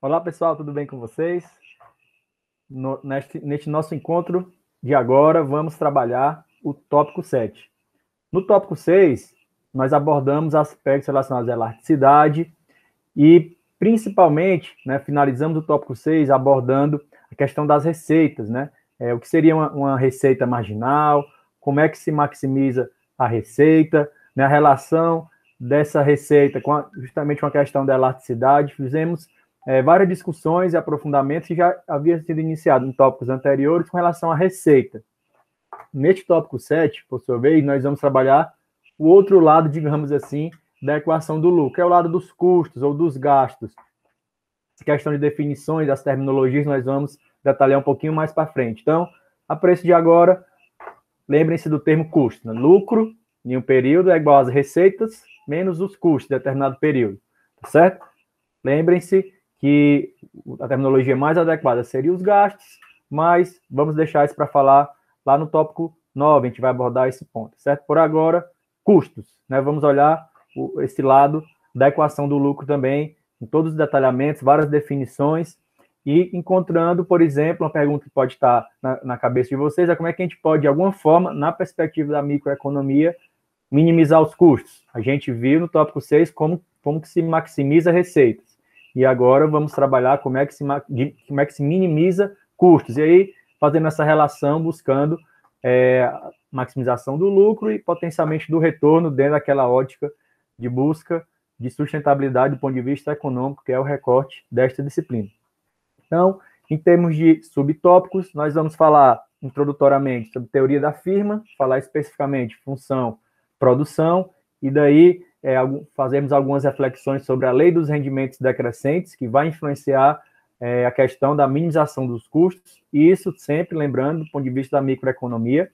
Olá, pessoal, tudo bem com vocês? Neste nosso encontro de agora, vamos trabalhar o tópico 7. No tópico 6, nós abordamos aspectos relacionados à elasticidade e, principalmente, finalizamos o tópico 6 abordando a questão das receitas, o que seria uma receita marginal, como é que se maximiza a receita, a relação dessa receita justamente com a questão da elasticidade. Fizemos várias discussões e aprofundamentos que já haviam sido iniciados em tópicos anteriores com relação à receita. Neste tópico 7, por sua vez, nós vamos trabalhar o outro lado, digamos assim, da equação do lucro, que é o lado dos custos ou dos gastos. Essa questão de definições, das terminologias, nós vamos detalhar um pouquinho mais para frente. Então, a preço de agora, lembrem-se do termo custo. Lucro em um período é igual às receitas menos os custos de determinado período, tá certo? Lembrem-se que a terminologia mais adequada seria os gastos, mas vamos deixar isso para falar lá no tópico 9, a gente vai abordar esse ponto, certo? Por agora, custos, Vamos olhar esse lado da equação do lucro também, em todos os detalhamentos, várias definições, e encontrando, por exemplo, uma pergunta que pode estar na cabeça de vocês, é como é que a gente pode, de alguma forma, na perspectiva da microeconomia, minimizar os custos. A gente viu no tópico 6 como que se maximiza receitas. E agora vamos trabalhar como é que se minimiza custos. E aí, fazendo essa relação, buscando maximização do lucro e potencialmente do retorno dentro daquela ótica de busca de sustentabilidade do ponto de vista econômico, que é o recorte desta disciplina. Então, em termos de subtópicos, nós vamos falar introdutoriamente sobre teoria da firma, falar especificamente função, produção, e daí fazemos algumas reflexões sobre a lei dos rendimentos decrescentes, que vai influenciar a questão da minimização dos custos, e isso sempre lembrando do ponto de vista da microeconomia,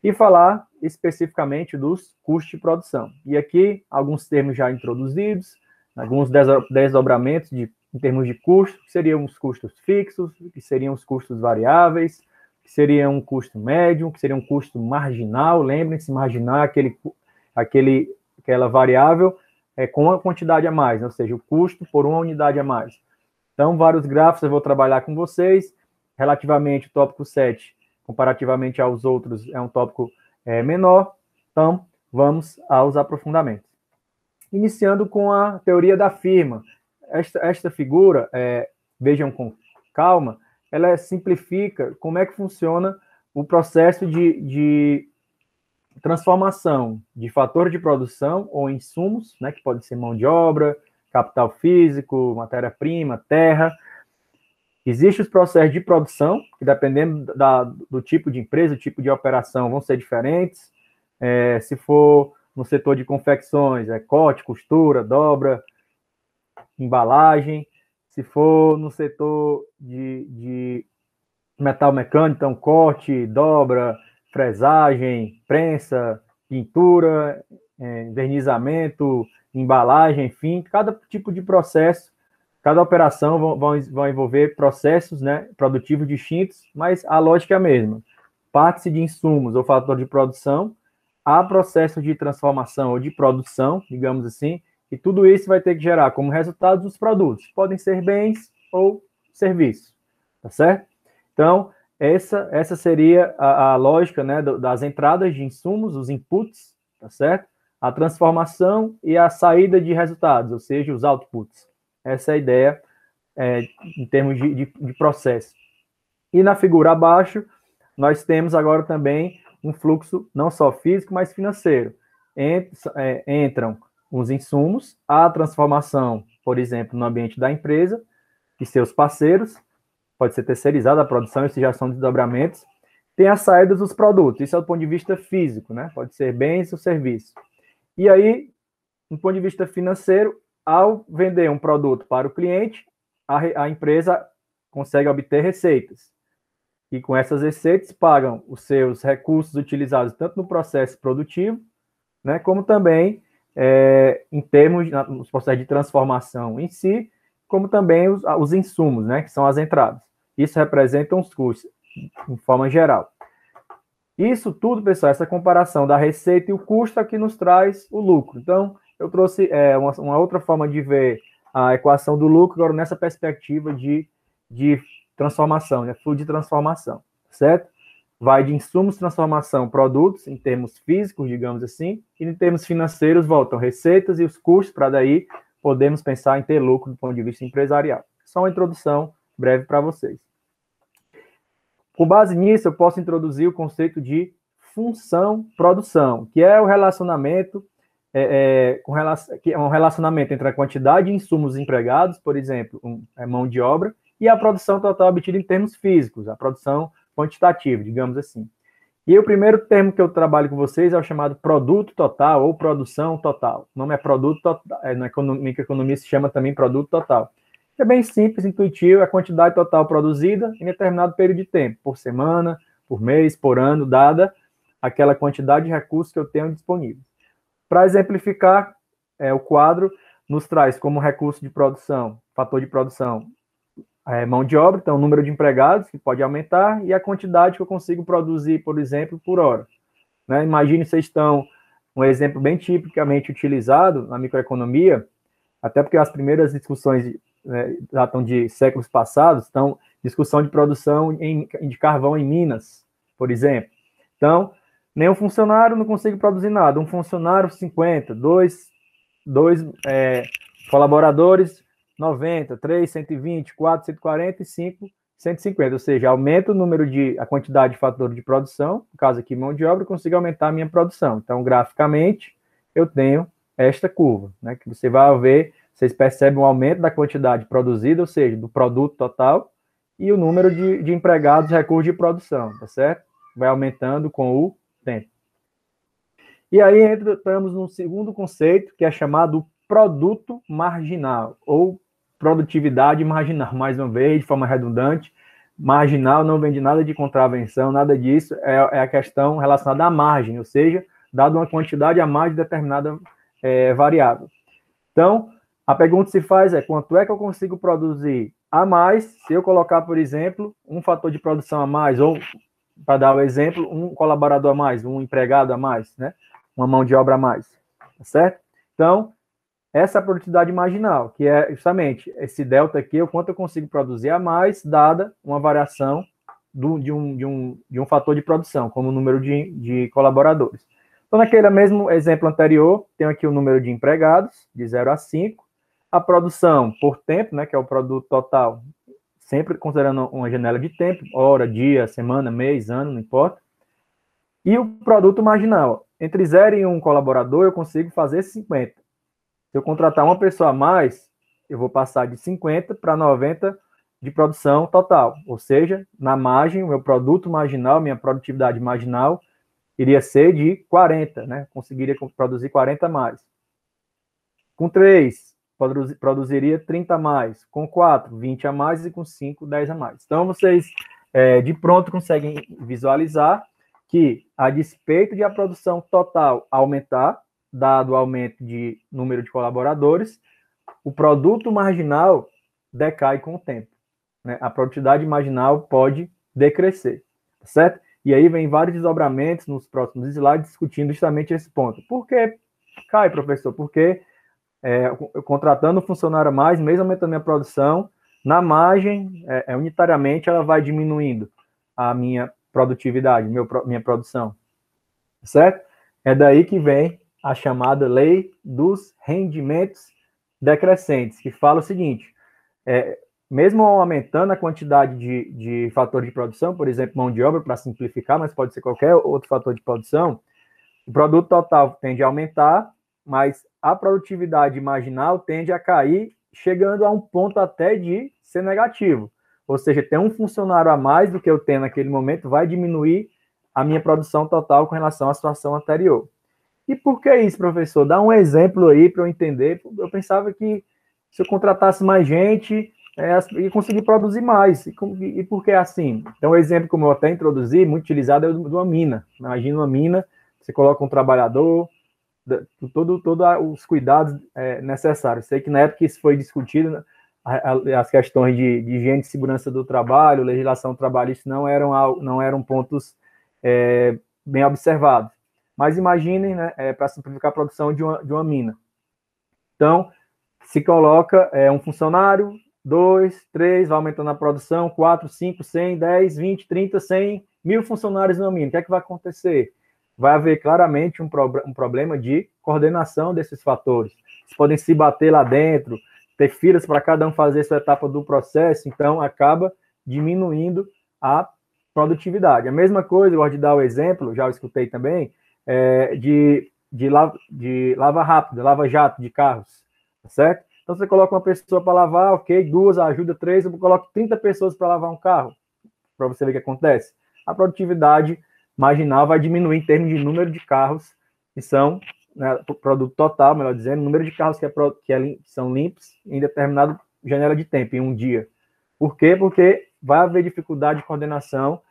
e falar especificamente dos custos de produção. E aqui, alguns termos já introduzidos, alguns desdobramentos em termos de custo, que seriam os custos fixos, que seriam os custos variáveis, que seria um custo médio, que seria um custo marginal. Lembrem-se, marginal é aquela variável com uma quantidade a mais, ou seja, o custo por uma unidade a mais. Então, vários gráficos eu vou trabalhar com vocês. Relativamente, o tópico 7, comparativamente aos outros, é um tópico menor. Então, vamos aos aprofundamentos. Iniciando com a teoria da firma. Esta figura, vejam com calma, ela simplifica como é que funciona o processo de transformação de fator de produção ou insumos, que pode ser mão de obra, capital físico, matéria-prima, terra. Existem os processos de produção, que dependendo do tipo de empresa, do tipo de operação, vão ser diferentes. Se for no setor de confecções, corte, costura, dobra, embalagem. Se for no setor de metal mecânico, então corte, dobra, fresagem, prensa, pintura, vernizamento, embalagem, enfim, cada tipo de processo, cada operação vão envolver processos produtivos distintos, mas a lógica é a mesma. Parte-se de insumos ou fator de produção, há processo de transformação ou de produção, digamos assim, e tudo isso vai ter que gerar como resultado os produtos. Podem ser bens ou serviços, tá certo? Então, essa seria a lógica das entradas de insumos, os inputs, tá certo? A transformação e a saída de resultados, ou seja, os outputs. Essa é a ideia em termos de processo. E na figura abaixo, nós temos agora também um fluxo não só físico, mas financeiro. Entram os insumos, a transformação, por exemplo, no ambiente da empresa e seus parceiros, pode ser terceirizada a produção, isso já são desdobramentos. Tem a saída dos produtos, isso é do ponto de vista físico, pode ser bens ou serviços. E aí, do ponto de vista financeiro, ao vender um produto para o cliente, a empresa consegue obter receitas. E com essas receitas pagam os seus recursos utilizados tanto no processo produtivo, como também em termos nos processos de transformação em si, como também os insumos, né, que são as entradas. Isso representa os custos, em forma geral. Isso tudo, pessoal, essa comparação da receita e o custo é que nos traz o lucro. Então, eu trouxe uma outra forma de ver a equação do lucro, agora nessa perspectiva de transformação, né, fluxo de transformação, certo? Vai de insumos, transformação, produtos, em termos físicos, digamos assim, e em termos financeiros voltam receitas e os custos, para daí podemos pensar em ter lucro do ponto de vista empresarial. Só uma introdução breve para vocês. Com base nisso, eu posso introduzir o conceito de função-produção, que é o relacionamento, que é um relacionamento entre a quantidade de insumos empregados, por exemplo, mão de obra, e a produção total obtida em termos físicos, a produção quantitativa, digamos assim. E o primeiro termo que eu trabalho com vocês é o chamado produto total ou produção total. O nome é produto total, na microeconomia se chama também produto total. É bem simples, intuitivo, é a quantidade total produzida em determinado período de tempo, por semana, por mês, por ano, dada aquela quantidade de recursos que eu tenho disponível. Para exemplificar, o quadro nos traz como recurso de produção, fator de produção, mão de obra, então o número de empregados, que pode aumentar, e a quantidade que eu consigo produzir, por exemplo, por hora. Né? Imagine vocês estão, um exemplo bem tipicamente utilizado na microeconomia, até porque as primeiras discussões datam de séculos passados, então, discussão de produção de carvão em Minas, por exemplo. Então, nenhum funcionário não consigo produzir nada, um funcionário 50, dois colaboradores 90, 3, 120, 4, 140 e 5, 150, ou seja, aumenta a quantidade de fator de produção, no caso aqui mão de obra, eu consigo aumentar a minha produção. Então, graficamente, eu tenho esta curva, né, que você vai ver, vocês percebem um aumento da quantidade produzida, ou seja, do produto total, e o número de empregados, recursos de produção, tá certo? Vai aumentando com o tempo. E aí entramos num segundo conceito, que é chamado produto marginal, ou produtividade marginal, mais uma vez, de forma redundante. Marginal não vem de nada de contravenção, nada disso, é a questão relacionada à margem, ou seja, dado uma quantidade a mais de determinada variável. Então, a pergunta que se faz é, quanto é que eu consigo produzir a mais, se eu colocar, por exemplo, um fator de produção a mais, ou, para dar o exemplo, um colaborador a mais, um empregado a mais, né? Uma mão de obra a mais, tá certo? Então, essa é a produtividade marginal, que é justamente esse delta aqui, o quanto eu consigo produzir a mais, dada uma variação de um fator de produção, como o número de colaboradores. Então, naquele mesmo exemplo anterior, tenho aqui o número de empregados, de 0 a 5, a produção por tempo, né, que é o produto total, sempre considerando uma janela de tempo, hora, dia, semana, mês, ano, não importa. E o produto marginal, entre 0 e 1 colaborador, eu consigo fazer 50. Se eu contratar uma pessoa a mais, eu vou passar de 50 para 90 de produção total. Ou seja, na margem, o meu produto marginal, minha produtividade marginal, iria ser de 40, né? Conseguiria produzir 40 a mais. Com 3, produziria 30 a mais. Com 4, 20 a mais. E com 5, 10 a mais. Então, vocês, de pronto, conseguem visualizar que, a despeito de a produção total aumentar, dado o aumento de número de colaboradores, o produto marginal decai com o tempo. Né? A produtividade marginal pode decrescer, certo? E aí vem vários desdobramentos nos próximos slides discutindo justamente esse ponto. Por que cai, professor? Porque eu contratando um funcionário a mais, mesmo aumentando minha produção, na margem, unitariamente, ela vai diminuindo a minha produtividade, minha produção, certo? É daí que vem a chamada lei dos rendimentos decrescentes, que fala o seguinte, mesmo aumentando a quantidade de fator de produção, por exemplo, mão de obra, para simplificar, mas pode ser qualquer outro fator de produção, o produto total tende a aumentar, mas a produtividade marginal tende a cair, chegando a um ponto até de ser negativo. Ou seja, ter um funcionário a mais do que eu tenho naquele momento vai diminuir a minha produção total com relação à situação anterior. E por que isso, professor? Dá um exemplo aí para eu entender. Eu pensava que se eu contratasse mais gente, ia conseguir produzir mais. E por que assim? Então, o exemplo, como eu até introduzi, muito utilizado, é o de uma mina. Imagina uma mina, você coloca um trabalhador, todos os cuidados necessários. Sei que na época que isso foi discutido, né, as questões de higiene e segurança do trabalho, legislação trabalhista não eram pontos bem observados. Mas imaginem, né, para simplificar a produção de uma mina. Então, se coloca um funcionário, 2, 3, vai aumentando a produção, 4, 5, 100, 10, 20, 30, 100, 1000 funcionários no mínimo. O que é que vai acontecer? Vai haver claramente um problema de coordenação desses fatores. Eles podem se bater lá dentro, ter filas para cada um fazer sua etapa do processo, então acaba diminuindo a produtividade. A mesma coisa, eu gosto de dar o exemplo, já eu escutei também, de lava rápida, lava-jato de carros, tá certo? Então, você coloca uma pessoa para lavar, ok, 2 ajuda, 3, eu coloco 30 pessoas para lavar um carro, para você ver o que acontece. A produtividade marginal vai diminuir em termos de número de carros que são, né, produto total, melhor dizendo, número de carros que são limpos em determinada janela de tempo, em um dia. Por quê? Porque vai haver dificuldade de coordenação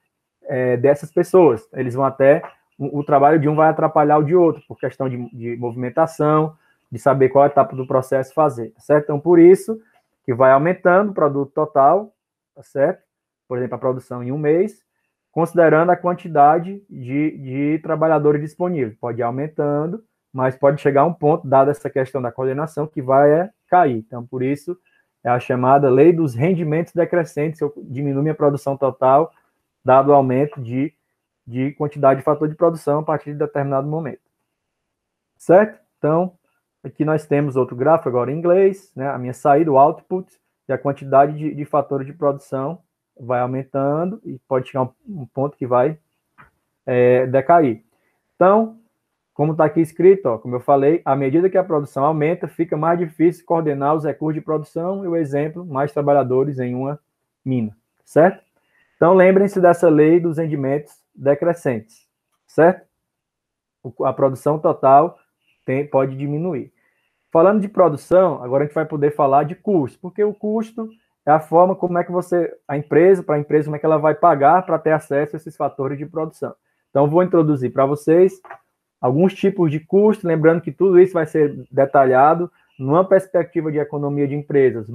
dessas pessoas. Eles vão o trabalho de um vai atrapalhar o de outro, por questão de movimentação, de saber qual etapa do processo fazer, tá certo? Então, por isso que vai aumentando o produto total, tá certo? Por exemplo, a produção em um mês, considerando a quantidade de trabalhadores disponíveis. Pode ir aumentando, mas pode chegar a um ponto, dada essa questão da coordenação, que vai cair. Então, por isso, é a chamada lei dos rendimentos decrescentes. Eu diminuo minha produção total, dado o aumento de quantidade de fator de produção a partir de determinado momento. Certo? Então, aqui nós temos outro gráfico, agora em inglês, né? A minha saída, o output, e a quantidade de fatores de produção vai aumentando e pode chegar a um ponto que vai decair. Então, como está aqui escrito, ó, como eu falei, à medida que a produção aumenta, fica mais difícil coordenar os recursos de produção e o exemplo, mais trabalhadores em uma mina, certo? Então, lembrem-se dessa lei dos rendimentos decrescentes, certo? A produção total pode diminuir. Falando de produção, agora a gente vai poder falar de custo, porque o custo é a forma como é que para a empresa, como é que ela vai pagar para ter acesso a esses fatores de produção. Então, vou introduzir para vocês alguns tipos de custo, lembrando que tudo isso vai ser detalhado numa perspectiva de economia de empresas,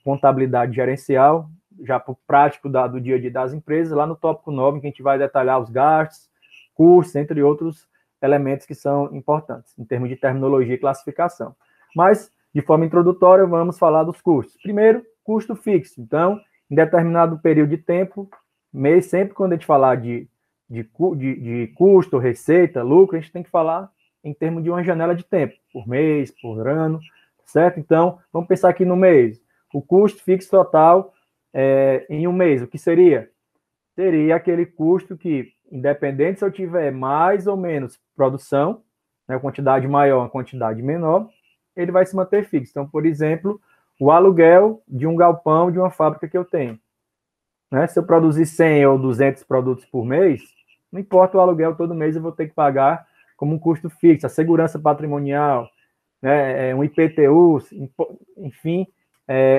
contabilidade gerencial, já para o prático do dia a dia das empresas, lá no tópico 9, que a gente vai detalhar os gastos, custos, entre outros elementos que são importantes, em termos de terminologia e classificação. Mas, de forma introdutória, vamos falar dos custos. Primeiro, custo fixo. Então, em determinado período de tempo, mês, sempre quando a gente falar de custo, receita, lucro, a gente tem que falar em termos de uma janela de tempo, por mês, por ano, certo? Então, vamos pensar aqui no mês. O custo fixo total em um mês, o que seria? Seria aquele custo que, independente se eu tiver mais ou menos produção, né, quantidade maior, uma quantidade menor, ele vai se manter fixo. Então, por exemplo, o aluguel de um galpão de uma fábrica que eu tenho. Né? Se eu produzir 100 ou 200 produtos por mês, não importa o aluguel, todo mês eu vou ter que pagar como um custo fixo, a segurança patrimonial, né, um IPTU, enfim,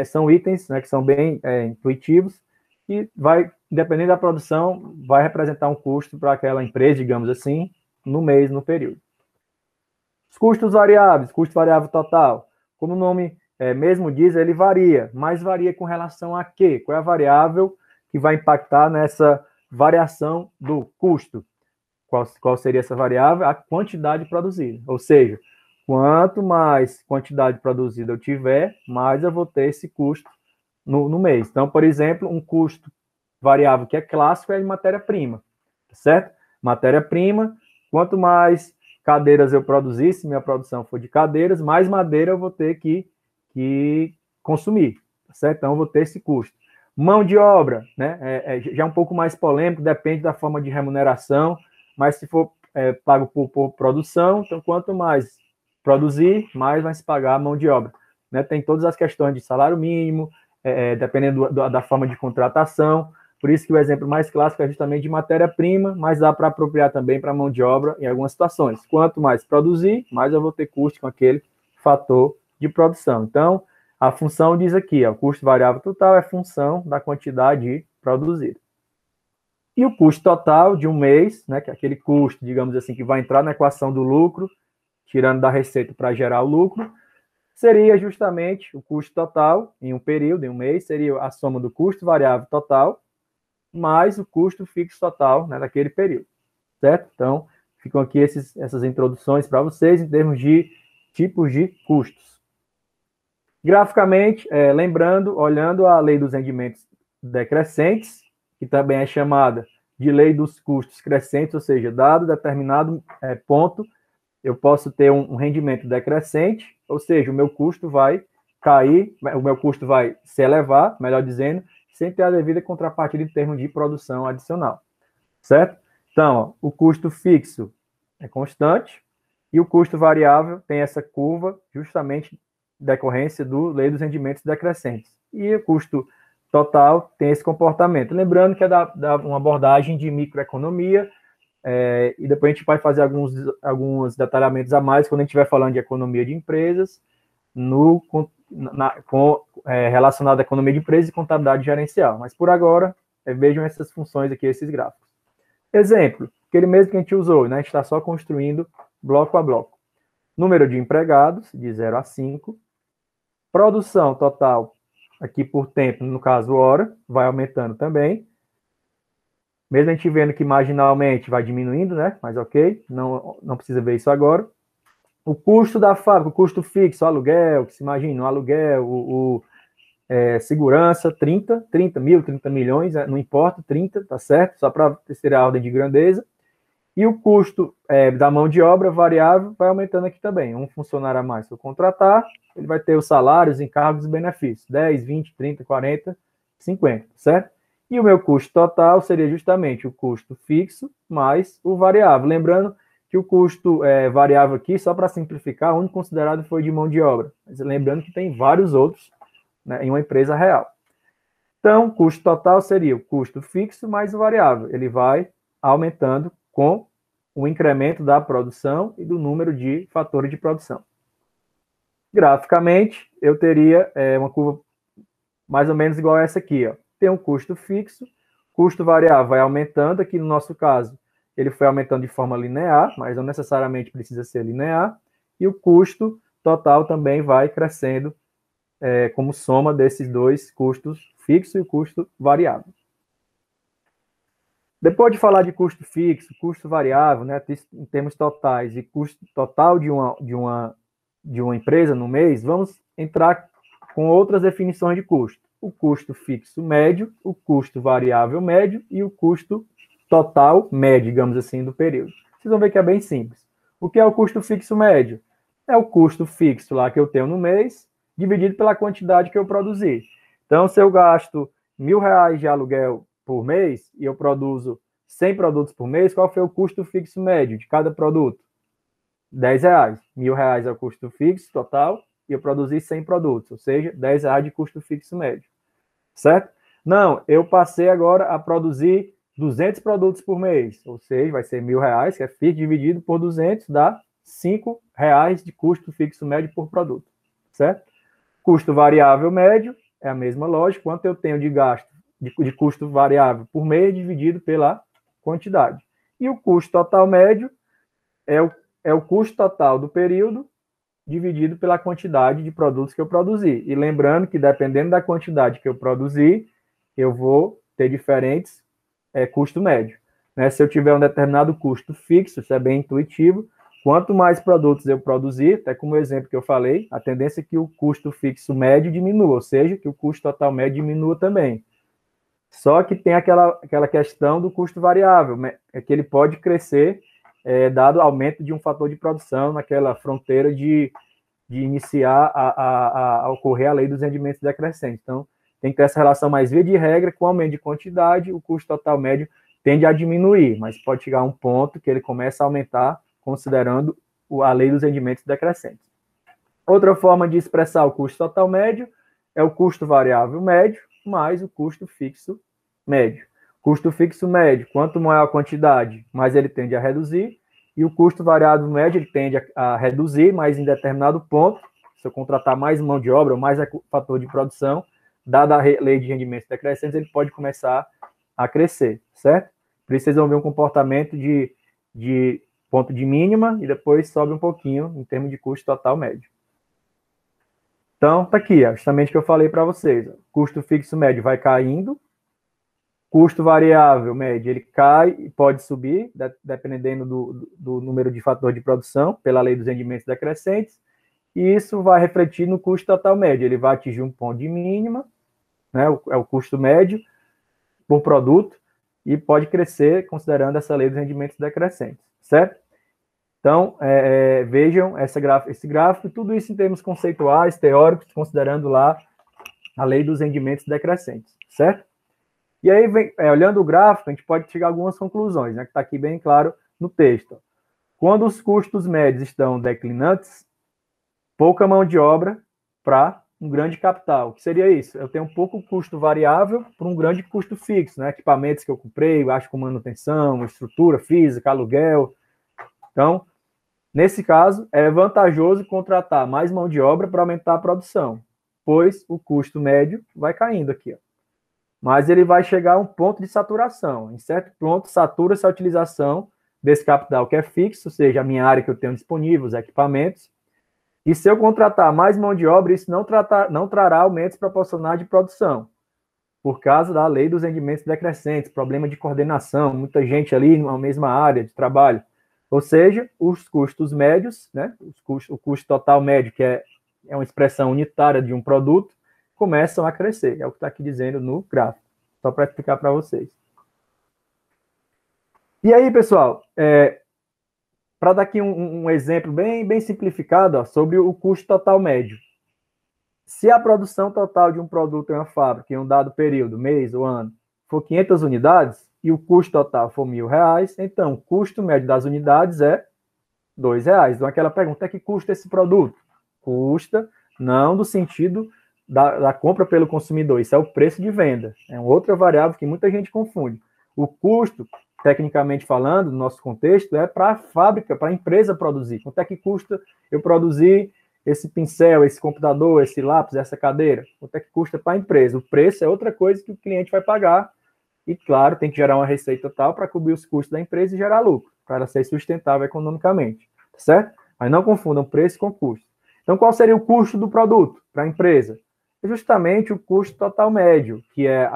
são itens, né, que são bem intuitivos e vai, dependendo da produção, vai representar um custo para aquela empresa, digamos assim, no mês, no período. Os custos variáveis, custo variável total, como o nome mesmo diz, ele varia, mas varia com relação a quê? Qual é a variável que vai impactar nessa variação do custo? Qual seria essa variável? A quantidade produzida. Ou seja, quanto mais quantidade produzida eu tiver, mais eu vou ter esse custo no mês. Então, por exemplo, um custo variável que é clássico é de matéria-prima, certo? Matéria-prima, quanto mais cadeiras eu produzir, se minha produção for de cadeiras, mais madeira eu vou ter que consumir, certo? Então, eu vou ter esse custo. Mão de obra, né? Já é um pouco mais polêmico, depende da forma de remuneração, mas se for pago por produção, então quanto mais produzir, mais vai se pagar a mão de obra. Né? Tem todas as questões de salário mínimo, dependendo da forma de contratação, por isso que o exemplo mais clássico é justamente de matéria-prima, mas dá para apropriar também para mão de obra em algumas situações. Quanto mais produzir, mais eu vou ter custo com aquele fator de produção. Então, a função diz aqui, o custo variável total é função da quantidade produzida. E o custo total de um mês, né, que é aquele custo, digamos assim, que vai entrar na equação do lucro, tirando da receita para gerar o lucro, seria justamente o custo total em um período, em um mês, seria a soma do custo variável total mais o custo fixo total, né, daquele período, certo? Então, ficam aqui essas introduções para vocês em termos de tipos de custos. Graficamente, lembrando, olhando a lei dos rendimentos decrescentes, que também é chamada de lei dos custos crescentes, ou seja, dado determinado ponto, eu posso ter um rendimento decrescente, ou seja, o meu custo vai cair, o meu custo vai se elevar, melhor dizendo, sem ter a devida contrapartida em termos de produção adicional, certo? Então, ó, o custo fixo é constante e o custo variável tem essa curva justamente decorrência do lei dos rendimentos decrescentes. E o custo total tem esse comportamento. Lembrando que é uma abordagem de microeconomia, e depois a gente vai fazer alguns detalhamentos a mais quando a gente estiver falando de economia de empresas, relacionado à economia de empresas e contabilidade gerencial. Mas por agora, vejam essas funções aqui, esses gráficos. Exemplo, aquele mesmo que a gente usou, né? A gente está só construindo bloco a bloco. Número de empregados, de 0 a 5. Produção total, aqui por tempo, no caso hora, vai aumentando também. Mesmo a gente vendo que marginalmente vai diminuindo, né? Mas ok, não precisa ver isso agora. O custo da fábrica, o custo fixo, o aluguel, que se imagina, o aluguel, segurança, 30 mil, 30 milhões, não importa, 30, tá certo? Só para ter a ordem de grandeza. E o custo da mão de obra variável vai aumentando aqui também. Um funcionário a mais, se eu contratar, ele vai ter os salários, encargos e benefícios. 10, 20, 30, 40, 50, certo? E o meu custo total seria justamente o custo fixo mais o variável. Lembrando que o custo variável aqui, só para simplificar, o único considerado foi de mão de obra. Mas lembrando que tem vários outros, né, em uma empresa real. Então, o custo total seria o custo fixo mais o variável. Ele vai aumentando com o incremento da produção e do número de fatores de produção. Graficamente, eu teria uma curva mais ou menos igual a essa aqui, ó. Tem um custo fixo, custo variável vai aumentando, aqui no nosso caso, ele foi aumentando de forma linear, mas não necessariamente precisa ser linear, e o custo total também vai crescendo como soma desses dois custos fixo e o custo variável. Depois de falar de custo fixo, custo variável, né, em termos totais, e custo total de uma empresa no mês, vamos entrar com outras definições de custo. O custo fixo médio, o custo variável médio e o custo total médio, digamos assim, do período. Vocês vão ver que é bem simples. O que é o custo fixo médio? É o custo fixo lá que eu tenho no mês, dividido pela quantidade que eu produzi. Então, se eu gasto R$1.000 de aluguel por mês e eu produzo 100 produtos por mês, qual foi o custo fixo médio de cada produto? R$10. R$1.000 é o custo fixo total e eu produzi 100 produtos, ou seja, R$10 de custo fixo médio, certo? Não, eu passei agora a produzir 200 produtos por mês, ou seja, vai ser R$1.000, que é fixo, dividido por 200, dá R$5 de custo fixo médio por produto, certo? Custo variável médio é a mesma lógica, quanto eu tenho de gasto de custo variável por mês dividido pela quantidade. E o custo total médio é o custo total do período dividido pela quantidade de produtos que eu produzi. E lembrando que, dependendo da quantidade que eu produzi, eu vou ter diferentes custo médio. Né? Se eu tiver um determinado custo fixo, isso é bem intuitivo, quanto mais produtos eu produzir, até como o exemplo que eu falei, a tendência é que o custo fixo médio diminua, ou seja, que o custo total médio diminua também. Só que tem aquela questão do custo variável, é que ele pode crescer dado aumento de um fator de produção naquela fronteira de iniciar a ocorrer a lei dos rendimentos decrescentes. Então, tem que ter essa relação mais via de regra, com o aumento de quantidade, o custo total médio tende a diminuir, mas pode chegar a um ponto que ele começa a aumentar, considerando a lei dos rendimentos decrescentes. Outra forma de expressar o custo total médio é o custo variável médio mais o custo fixo médio. Custo fixo médio, quanto maior a quantidade, mais ele tende a reduzir, e o custo variável médio ele tende a reduzir, mas em determinado ponto, se eu contratar mais mão de obra ou mais fator de produção, dada a lei de rendimentos decrescentes, ele pode começar a crescer, certo? Por isso vocês vão ver um comportamento de ponto de mínima e depois sobe um pouquinho em termos de custo total médio. Então, tá aqui, justamente o que eu falei para vocês. Custo fixo médio vai caindo, custo variável médio ele cai e pode subir, dependendo do número de fator de produção, pela lei dos rendimentos decrescentes, e isso vai refletir no custo total médio. Ele vai atingir um ponto de mínima, né, é o custo médio por produto, e pode crescer considerando essa lei dos rendimentos decrescentes, certo? Então, vejam esse gráfico, tudo isso em termos conceituais, teóricos, considerando lá a lei dos rendimentos decrescentes, certo? E aí, olhando o gráfico, a gente pode chegar a algumas conclusões, né, que está aqui bem claro no texto. Quando os custos médios estão declinantes, pouca mão de obra para um grande capital. O que seria isso? Eu tenho um pouco custo variável para um grande custo fixo, né? Equipamentos que eu comprei, gasto com manutenção, estrutura física, aluguel. Então, nesse caso, é vantajoso contratar mais mão de obra para aumentar a produção, pois o custo médio vai caindo aqui, ó. Mas ele vai chegar a um ponto de saturação. Em certo ponto, satura-se a utilização desse capital que é fixo, ou seja, a minha área que eu tenho disponível, os equipamentos. E se eu contratar mais mão de obra, isso não trará aumentos proporcionais de produção, por causa da lei dos rendimentos decrescentes, problema de coordenação, muita gente ali na mesma área de trabalho. Ou seja, os custos médios, né, o custo total médio, que é uma expressão unitária de um produto, começam a crescer. É o que está aqui dizendo no gráfico, só para explicar para vocês. E aí, pessoal, para dar aqui um exemplo bem simplificado, ó, sobre o custo total médio. Se a produção total de um produto em uma fábrica, em um dado período, mês ou ano, for 500 unidades, e o custo total for R$1.000, então o custo médio das unidades é R$2. Então, aquela pergunta, que custa esse produto? Custa, não do sentido da compra pelo consumidor, isso é o preço de venda. É uma outra variável que muita gente confunde. O custo, tecnicamente falando, no nosso contexto, é para a fábrica, para a empresa produzir. Quanto é que custa eu produzir esse pincel, esse computador, esse lápis, essa cadeira? Quanto é que custa para a empresa? O preço é outra coisa que o cliente vai pagar. E, claro, tem que gerar uma receita tal para cobrir os custos da empresa e gerar lucro, para ela ser sustentável economicamente, certo? Mas não confundam preço com custo. Então, qual seria o custo do produto para a empresa? É justamente o custo total médio, que é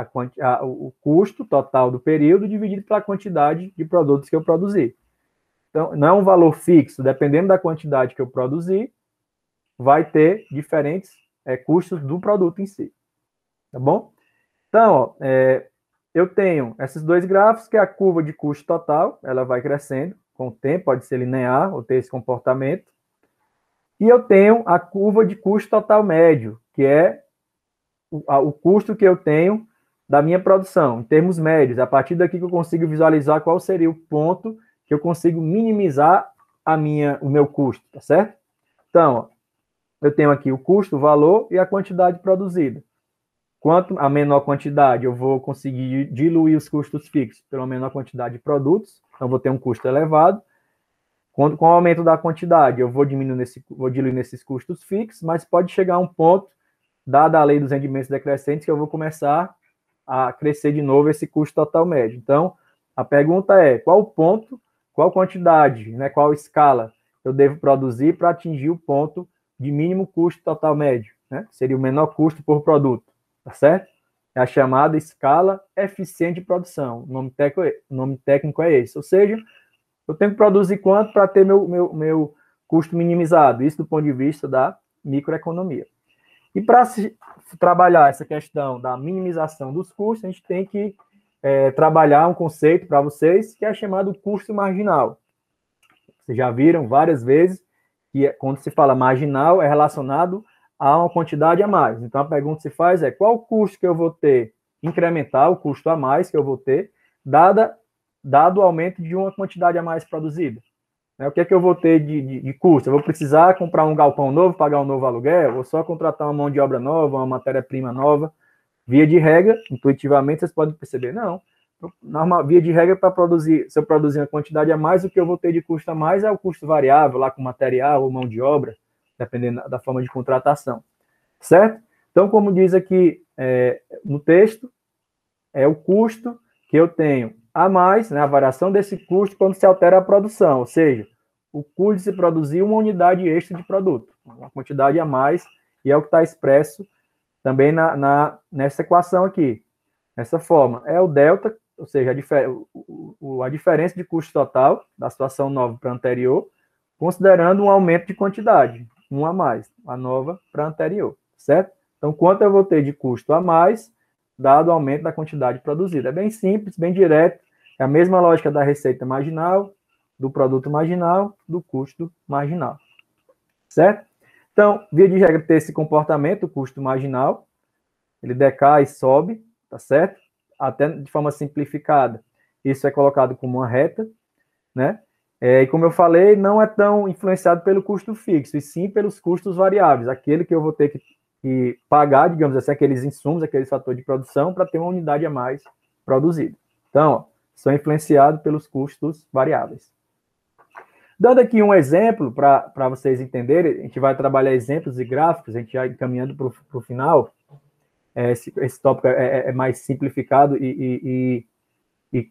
o custo total do período dividido pela quantidade de produtos que eu produzi. Então, não é um valor fixo, dependendo da quantidade que eu produzir, vai ter diferentes custos do produto em si. Tá bom? Então, ó, eu tenho esses dois gráficos, que é a curva de custo total, ela vai crescendo com o tempo, pode ser linear ou ter esse comportamento. E eu tenho a curva de custo total médio, que é o custo que eu tenho da minha produção, em termos médios. A partir daqui que eu consigo visualizar qual seria o ponto que eu consigo minimizar o meu custo, tá certo? Então, ó, eu tenho aqui o custo, o valor e a quantidade produzida. Quanto a menor quantidade, eu vou conseguir diluir os custos fixos pela menor quantidade de produtos, então vou ter um custo elevado. Com o aumento da quantidade, eu vou diluir nesses custos fixos, mas pode chegar a um ponto, dada a lei dos rendimentos decrescentes, que eu vou começar a crescer de novo esse custo total médio. Então, a pergunta é, qual ponto, qual quantidade, né, qual escala eu devo produzir para atingir o ponto de mínimo custo total médio, né? Seria o menor custo por produto, tá certo? É a chamada escala eficiente de produção. O nome técnico é esse. Ou seja, eu tenho que produzir quanto para ter meu custo minimizado. Isso do ponto de vista da microeconomia. E para trabalhar essa questão da minimização dos custos, a gente tem que trabalhar um conceito para vocês, que é chamado custo marginal. Vocês já viram várias vezes que quando se fala marginal é relacionado a uma quantidade a mais. Então, a pergunta que se faz é qual o custo que eu vou ter, incrementar o custo a mais que eu vou ter, dado o aumento de uma quantidade a mais produzida. O que é que eu vou ter de custo? Eu vou precisar comprar um galpão novo, pagar um novo aluguel, ou só contratar uma mão de obra nova, uma matéria-prima nova? Via de regra, intuitivamente, vocês podem perceber, não. Via de regra, para produzir, se eu produzir uma quantidade a mais, o que eu vou ter de custo a mais é o custo variável, lá com material ou mão de obra, dependendo da forma de contratação. Certo? Então, como diz aqui no texto, é o custo que eu tenho a mais, né, a variação desse custo quando se altera a produção, ou seja, o custo de se produzir uma unidade extra de produto, uma quantidade a mais, e é o que está expresso também nessa equação aqui. Dessa forma, é o delta, ou seja, a diferença de custo total da situação nova para a anterior, considerando um aumento de quantidade, um a mais, a nova para a anterior, certo? Então, quanto eu vou ter de custo a mais, dado o aumento da quantidade produzida. É bem simples, bem direto, é a mesma lógica da receita marginal, do produto marginal, do custo marginal, certo? Então, via de regra, ter esse comportamento, o custo marginal, ele decai e sobe, tá certo? Até de forma simplificada, isso é colocado como uma reta, né? E como eu falei, não é tão influenciado pelo custo fixo, e sim pelos custos variáveis, aquele que eu vou ter que pagar, digamos assim, aqueles insumos, aqueles fatores de produção, para ter uma unidade a mais produzida. Então, ó, são influenciados pelos custos variáveis. Dando aqui um exemplo para vocês entenderem, a gente vai trabalhar exemplos e gráficos, a gente já encaminhando para o final. Esse tópico é mais simplificado e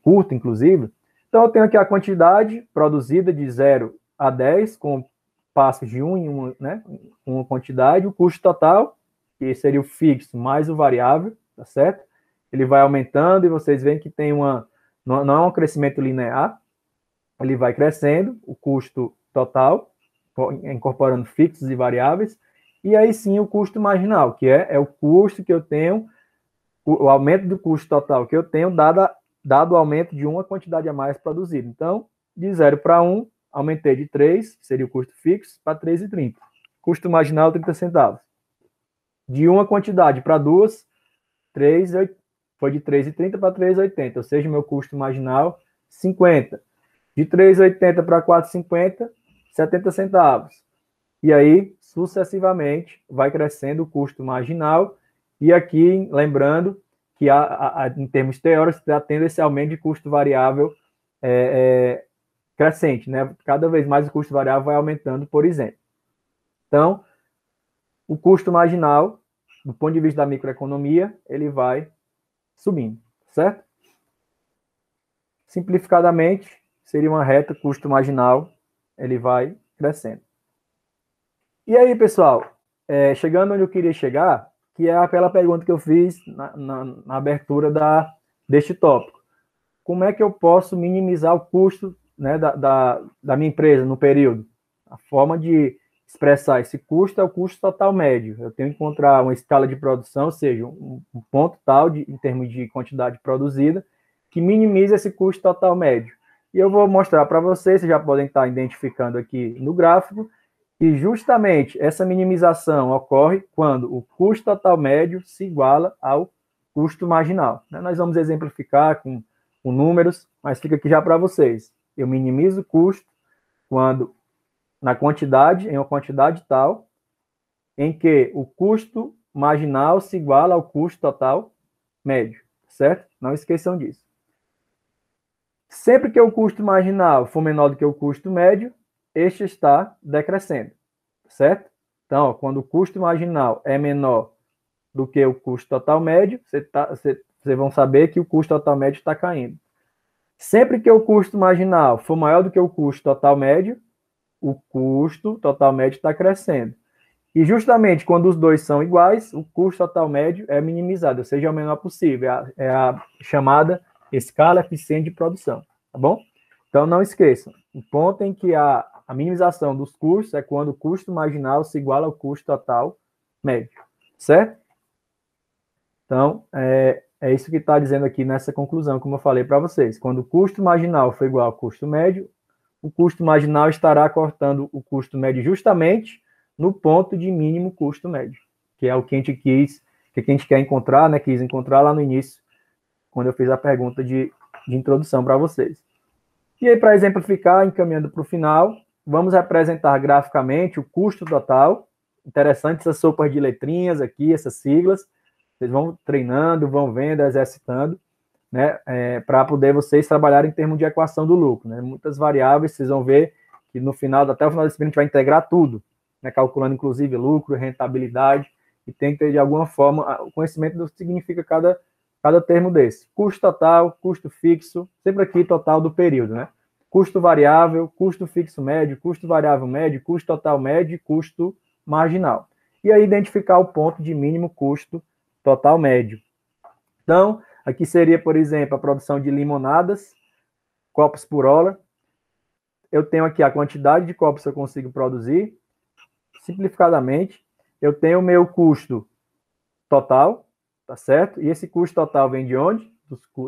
curto, inclusive. Então, eu tenho aqui a quantidade produzida de 0 a 10, com passos de 1 em 1, né? Uma quantidade, o custo total, que seria o fixo mais o variável, tá certo? Ele vai aumentando e vocês veem que tem não é um crescimento linear, ele vai crescendo, o custo total, incorporando fixos e variáveis, e aí sim o custo marginal, que é o custo que eu tenho, o aumento do custo total que eu tenho, dado o aumento de uma quantidade a mais produzida. Então, de 0 para 1, aumentei de 3, que seria o custo fixo, para 3,30. Custo marginal, 30 centavos. De uma quantidade para duas, foi de 3,30 para 3,80, ou seja, meu custo marginal, 50. De 3,80 para 4,50, 70 centavos. E aí, sucessivamente, vai crescendo o custo marginal. E aqui, lembrando que, em termos teóricos, está tendo esse aumento de custo variável crescente, né? Cada vez mais o custo variável vai aumentando, por exemplo. Então, o custo marginal, do ponto de vista da microeconomia, ele vai subindo, certo? Simplificadamente, seria uma reta, custo marginal, ele vai crescendo. E aí, pessoal, chegando onde eu queria chegar, que é aquela pergunta que eu fiz na abertura deste tópico. Como é que eu posso minimizar o custo, né, da minha empresa no período? A forma de expressar esse custo é o custo total médio. Eu tenho que encontrar uma escala de produção, ou seja, um ponto tal, em termos de quantidade produzida, que minimize esse custo total médio. E eu vou mostrar para vocês já podem estar identificando aqui no gráfico, que justamente essa minimização ocorre quando o custo total médio se iguala ao custo marginal. Nós vamos exemplificar com números, mas fica aqui já para vocês. Eu minimizo o custo quando, em uma quantidade tal, em que o custo marginal se iguala ao custo total médio, certo? Não esqueçam disso. Sempre que o custo marginal for menor do que o custo médio, este está decrescendo, certo? Então, ó, quando o custo marginal é menor do que o custo total médio, vocês vão saber que o custo total médio está caindo. Sempre que o custo marginal for maior do que o custo total médio, o custo total médio está crescendo. E justamente quando os dois são iguais, o custo total médio é minimizado, ou seja, é o menor possível. É a chamada escala eficiente de produção, tá bom? Então, não esqueçam, o ponto em que a minimização dos custos é quando o custo marginal se iguala ao custo total médio, certo? Então, é isso que está dizendo aqui nessa conclusão, como eu falei para vocês. Quando o custo marginal for igual ao custo médio, o custo marginal estará cortando o custo médio justamente no ponto de mínimo custo médio, que é o que a gente quer encontrar, né? Quis encontrar lá no início, quando eu fiz a pergunta de introdução para vocês. E aí, para exemplificar, encaminhando para o final, vamos representar graficamente o custo total. Interessante essas sopas de letrinhas aqui, essas siglas. Vocês vão treinando, vão vendo, exercitando, né, para poder vocês trabalharem em termos de equação do lucro, né? Muitas variáveis, vocês vão ver que no final, até o final desse vídeo, a gente vai integrar tudo, né, calculando inclusive lucro, rentabilidade, e tem que ter de alguma forma o conhecimento do que significa cada termo desse. Custo total, custo fixo, sempre aqui total do período, né? Custo variável, custo fixo médio, custo variável médio, custo total médio e custo marginal. E aí identificar o ponto de mínimo custo total médio. Então, aqui seria, por exemplo, a produção de limonadas, copos por hora. Eu tenho aqui a quantidade de copos que eu consigo produzir. Simplificadamente, eu tenho o meu custo total, tá certo? E esse custo total vem de onde?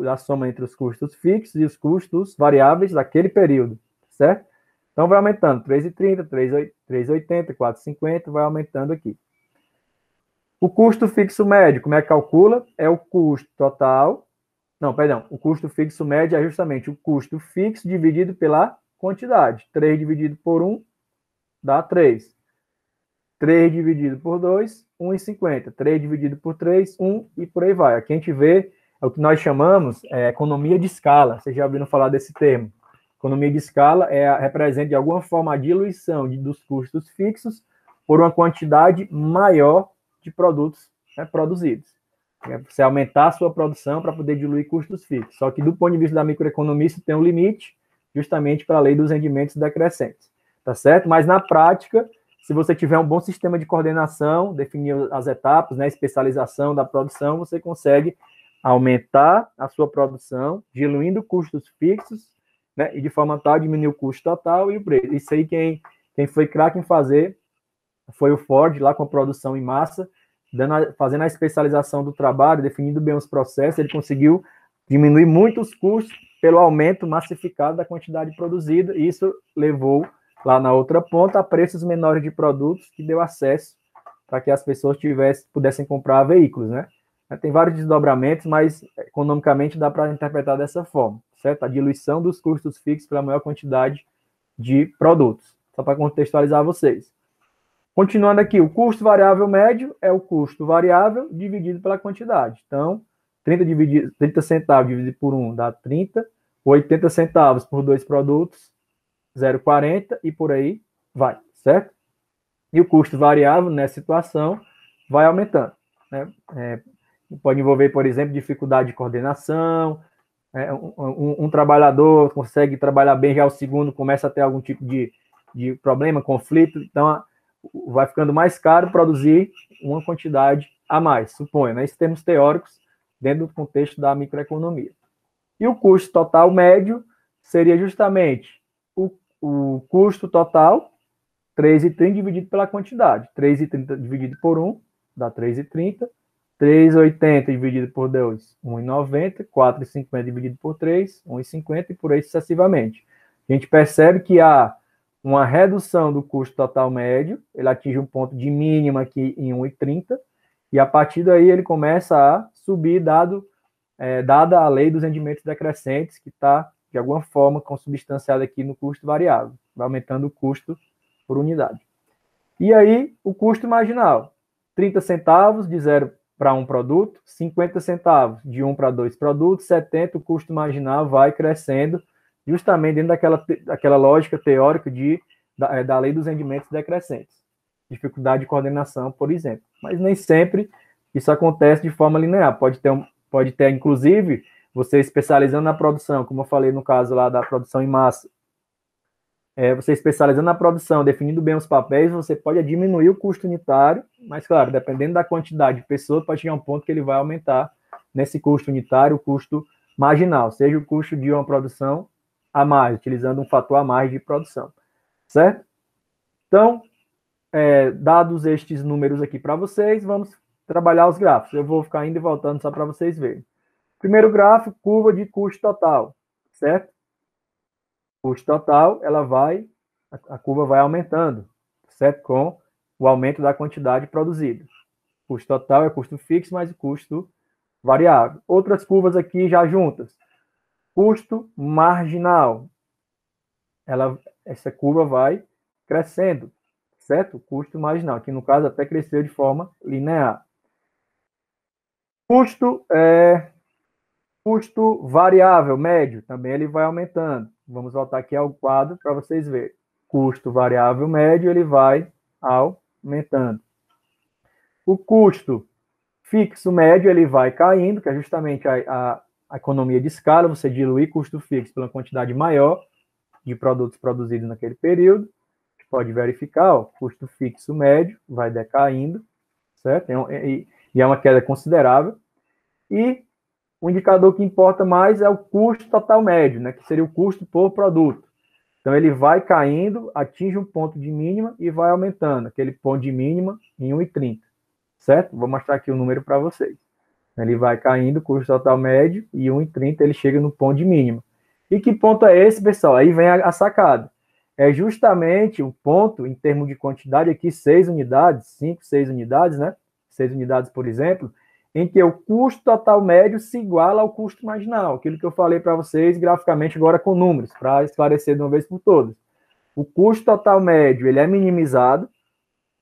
Da soma entre os custos fixos e os custos variáveis daquele período, certo? Então, vai aumentando, 3,30, 3,80, 4,50, vai aumentando aqui. O custo fixo médio, como é que calcula? É o custo total. Não, perdão. O custo fixo médio é justamente o custo fixo dividido pela quantidade. 3 dividido por 1 dá 3. 3 dividido por 2, 1,50. 3 dividido por 3, 1 e por aí vai. Aqui a gente vê o que nós chamamos de economia de escala. Vocês já ouviram falar desse termo. Economia de escala representa, de alguma forma, a diluição dos custos fixos por uma quantidade maior de produtos produzidos. Você aumentar a sua produção para poder diluir custos fixos. Só que, do ponto de vista da microeconomia, isso tem um limite, justamente para a lei dos rendimentos decrescentes. Tá certo? Mas, na prática, se você tiver um bom sistema de coordenação, definir as etapas, né, especialização da produção, você consegue aumentar a sua produção, diluindo custos fixos, né, e de forma tal diminuir o custo total e o preço. Isso aí quem foi craque em fazer foi o Ford, lá com a produção em massa, fazendo a especialização do trabalho, definindo bem os processos, ele conseguiu diminuir muito os custos pelo aumento massificado da quantidade produzida, e isso levou lá na outra ponta a preços menores de produtos, que deu acesso para que as pessoas pudessem comprar veículos, né? Tem vários desdobramentos, mas economicamente dá para interpretar dessa forma, certo? A diluição dos custos fixos pela maior quantidade de produtos, só para contextualizar vocês. Continuando aqui, o custo variável médio é o custo variável dividido pela quantidade. Então, 30 centavos dividido por 1 dá 30, 80 centavos por 2 produtos, 0,40 e por aí vai, certo? E o custo variável, nessa situação, vai aumentando, né? Pode envolver, por exemplo, dificuldade de coordenação, um trabalhador consegue trabalhar bem, já o segundo começa a ter algum tipo de problema, conflito, então vai ficando mais caro produzir uma quantidade a mais, suponho, né? Isso termos teóricos dentro do contexto da microeconomia. E o custo total médio seria justamente o custo total, 3,30 dividido pela quantidade. 3,30 dividido por 1 dá 3,30. 3,80 dividido por 2, 1,90. 4,50 dividido por 3, 1,50 e por aí sucessivamente. A gente percebe que há uma redução do custo total médio, ele atinge um ponto de mínima aqui em 1,30, e a partir daí ele começa a subir, dada a lei dos rendimentos decrescentes, que está, de alguma forma, consubstanciada aqui no custo variável, vai aumentando o custo por unidade. E aí, o custo marginal, 30 centavos de 0 para 1 produto, 50 centavos de 1 para 2 produtos, 70 o custo marginal vai crescendo, justamente dentro daquela lógica teórica da lei dos rendimentos decrescentes. Dificuldade de coordenação, por exemplo. Mas nem sempre isso acontece de forma linear. Pode ter, inclusive, você especializando na produção, como eu falei no caso lá da produção em massa, você especializando na produção, definindo bem os papéis, você pode diminuir o custo unitário, mas, claro, dependendo da quantidade de pessoas, pode chegar um ponto que ele vai aumentar nesse custo unitário, o custo marginal, seja o custo de uma produção a mais, utilizando um fator a mais de produção, certo? Então, dados estes números aqui para vocês, vamos trabalhar os gráficos. Eu vou ficar indo e voltando só para vocês verem. Primeiro gráfico, curva de custo total, certo? Custo total, a curva vai aumentando, certo? Com o aumento da quantidade produzida. Custo total é custo fixo, mais o custo variável. Outras curvas aqui já juntas. Custo marginal. Essa curva vai crescendo, certo? Custo marginal, que no caso até cresceu de forma linear. Custo variável, médio, também ele vai aumentando. Vamos voltar aqui ao quadro para vocês verem. Custo variável médio, ele vai aumentando. O custo Fixo médio, ele vai caindo, que é justamente a economia de escala, você diluir custo fixo pela quantidade maior de produtos produzidos naquele período. A gente pode verificar, ó, custo fixo médio vai decaindo, certo? E é uma queda considerável. E o indicador que importa mais é o custo total médio, né, que seria o custo por produto. Então, ele vai caindo, atinge um ponto de mínima e vai aumentando, aquele ponto de mínima em 1,30, certo? Vou mostrar aqui o número para vocês. Ele vai caindo, custo total médio, e 1,30 ele chega no ponto de mínima. E que ponto é esse, pessoal? Aí vem a sacada. É justamente o ponto, em termos de quantidade aqui, 6 unidades, 5, 6 unidades, né? 6 unidades, por exemplo, em que o custo total médio se iguala ao custo marginal. Aquilo que eu falei para vocês graficamente agora com números, para esclarecer de uma vez por todas. O custo total médio ele é minimizado,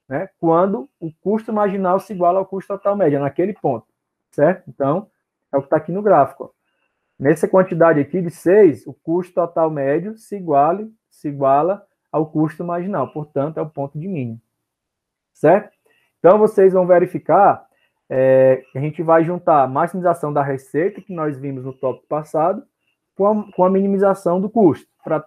né, quando o custo marginal se iguala ao custo total médio, naquele ponto, certo? Então, é o que está aqui no gráfico. Ó. Nessa quantidade aqui de 6, o custo total médio se iguala ao custo marginal, portanto, é o ponto de mínimo, certo? Então, vocês vão verificar que a gente vai juntar a maximização da receita, que nós vimos no tópico passado, com a minimização do custo, para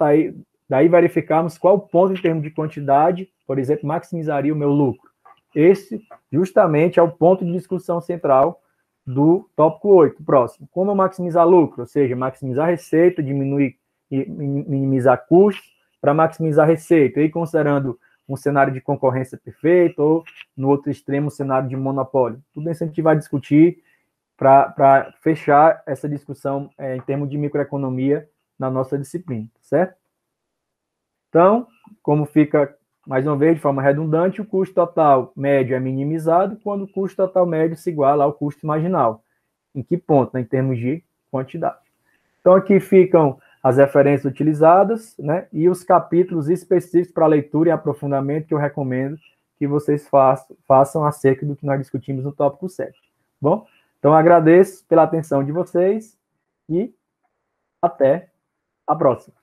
daí verificarmos qual ponto em termos de quantidade, por exemplo, maximizaria o meu lucro. Esse, justamente, é o ponto de discussão central do tópico 8, próximo. Como eu maximizar lucro? Ou seja, maximizar receita, diminuir e minimizar custos para maximizar receita, e considerando um cenário de concorrência perfeita ou, no outro extremo, um cenário de monopólio. Tudo isso a gente vai discutir para fechar essa discussão em termos de microeconomia na nossa disciplina, certo? Então, como fica, mais uma vez, de forma redundante, o custo total médio é minimizado quando o custo total médio se iguala ao custo marginal. Em que ponto? Né, em termos de quantidade. Então, aqui ficam as referências utilizadas, né, e os capítulos específicos para leitura e aprofundamento que eu recomendo que vocês façam acerca do que nós discutimos no tópico 7. Bom? Então, agradeço pela atenção de vocês e até a próxima.